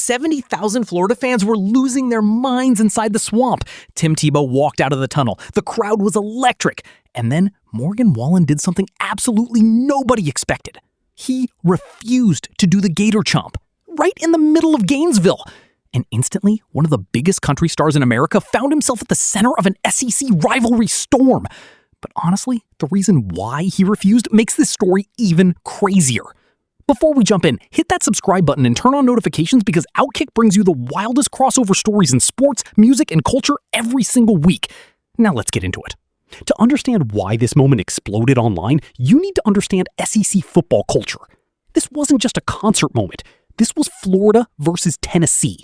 70,000 Florida fans were losing their minds inside the swamp. Tim Tebow walked out of the tunnel. The crowd was electric. And then Morgan Wallen did something absolutely nobody expected. He refused to do the Gator Chomp right in the middle of Gainesville. And instantly, one of the biggest country stars in America found himself at the center of an SEC rivalry storm. But honestly, the reason why he refused makes this story even crazier. Before we jump in, hit that subscribe button and turn on notifications because Outkick brings you the wildest crossover stories in sports, music, and culture every single week. Now let's get into it. To understand why this moment exploded online, you need to understand SEC football culture. This wasn't just a concert moment. This was Florida versus Tennessee.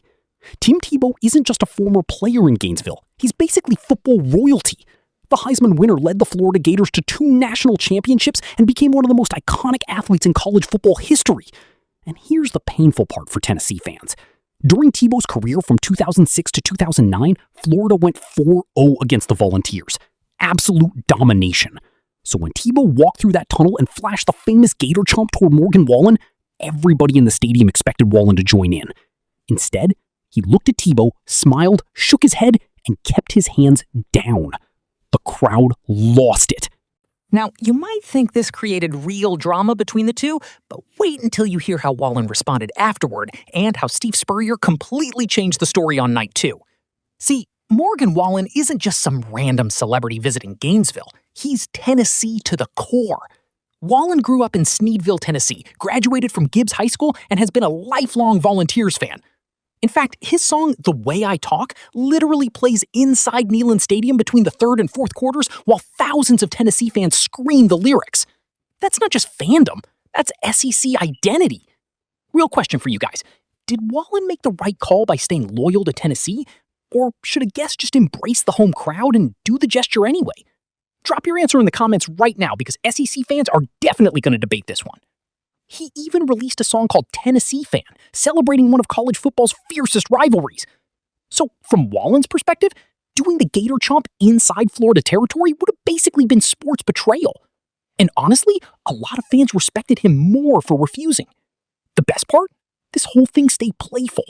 Tim Tebow isn't just a former player in Gainesville. He's basically football royalty. The Heisman winner led the Florida Gators to 2 national championships and became one of the most iconic athletes in college football history. And here's the painful part for Tennessee fans. During Tebow's career from 2006 to 2009, Florida went 4-0 against the Volunteers. Absolute domination. So when Tebow walked through that tunnel and flashed the famous Gator Chomp toward Morgan Wallen, everybody in the stadium expected Wallen to join in. Instead, he looked at Tebow, smiled, shook his head, and kept his hands down. The crowd lost it. Now, you might think this created real drama between the two, but wait until you hear how Wallen responded afterward and how Steve Spurrier completely changed the story on night 2. See, Morgan Wallen isn't just some random celebrity visiting Gainesville. He's Tennessee to the core. Wallen grew up in Sneedville, Tennessee, graduated from Gibbs High School, and has been a lifelong Volunteers fan. In fact, his song, The Way I Talk, literally plays inside Neyland Stadium between the 3rd and 4th quarters while thousands of Tennessee fans scream the lyrics. That's not just fandom, that's SEC identity. Real question for you guys. Did Wallen make the right call by staying loyal to Tennessee? Or should a guest just embrace the home crowd and do the gesture anyway? Drop your answer in the comments right now because SEC fans are definitely going to debate this one. He even released a song called Tennessee Fan, celebrating one of college football's fiercest rivalries. So, from Wallen's perspective, doing the Gator Chomp inside Florida territory would have basically been sports betrayal. And honestly, a lot of fans respected him more for refusing. The best part? This whole thing stayed playful.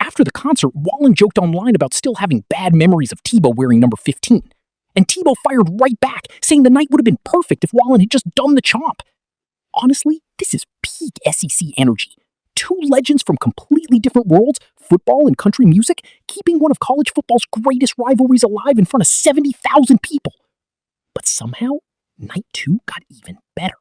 After the concert, Wallen joked online about still having bad memories of Tebow wearing number 15. And Tebow fired right back, saying the night would have been perfect if Wallen had just done the chomp. Honestly, this is peak SEC energy. 2 legends from completely different worlds, football and country music, keeping one of college football's greatest rivalries alive in front of 70,000 people. But somehow, night 2 got even better.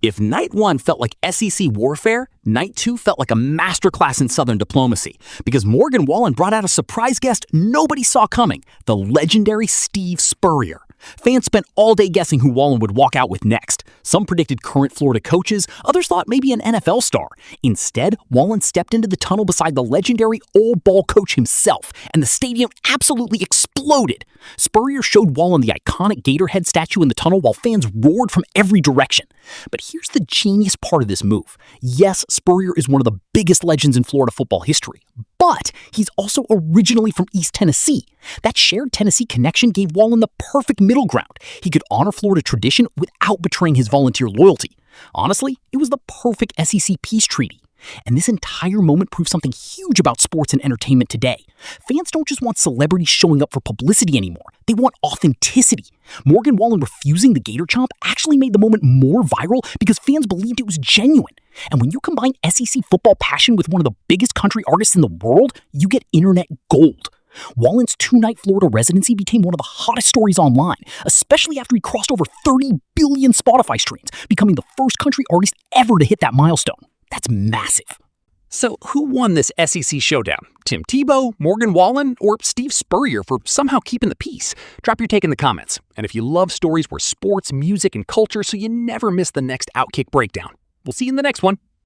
If night 1 felt like SEC warfare, night 2 felt like a masterclass in Southern diplomacy because Morgan Wallen brought out a surprise guest nobody saw coming, the legendary Steve Spurrier. Fans spent all day guessing who Wallen would walk out with next. Some predicted current Florida coaches, others thought maybe an NFL star. Instead, Wallen stepped into the tunnel beside the legendary old ball coach himself, and the stadium absolutely exploded. Spurrier showed Wallen the iconic Gator head statue in the tunnel while fans roared from every direction. But here's the genius part of this move. Yes, Spurrier is one of the biggest legends in Florida football history, but he's also originally from East Tennessee. That shared Tennessee connection gave Wallen the perfect middle ground. He could honor Florida tradition without betraying his Volunteer loyalty. Honestly, it was the perfect SEC peace treaty. And this entire moment proves something huge about sports and entertainment today. Fans don't just want celebrities showing up for publicity anymore. They want authenticity. Morgan Wallen refusing the Gator Chomp actually made the moment more viral because fans believed it was genuine. And when you combine SEC football passion with one of the biggest country artists in the world, you get internet gold. Wallen's 2-night Florida residency became one of the hottest stories online, especially after he crossed over 30 billion Spotify streams, becoming the first country artist ever to hit that milestone. That's massive. So who won this SEC showdown? Tim Tebow, Morgan Wallen, or Steve Spurrier for somehow keeping the peace? Drop your take in the comments. And if you love stories where sports, music, and culture so you never miss the next Outkick breakdown, we'll see you in the next one.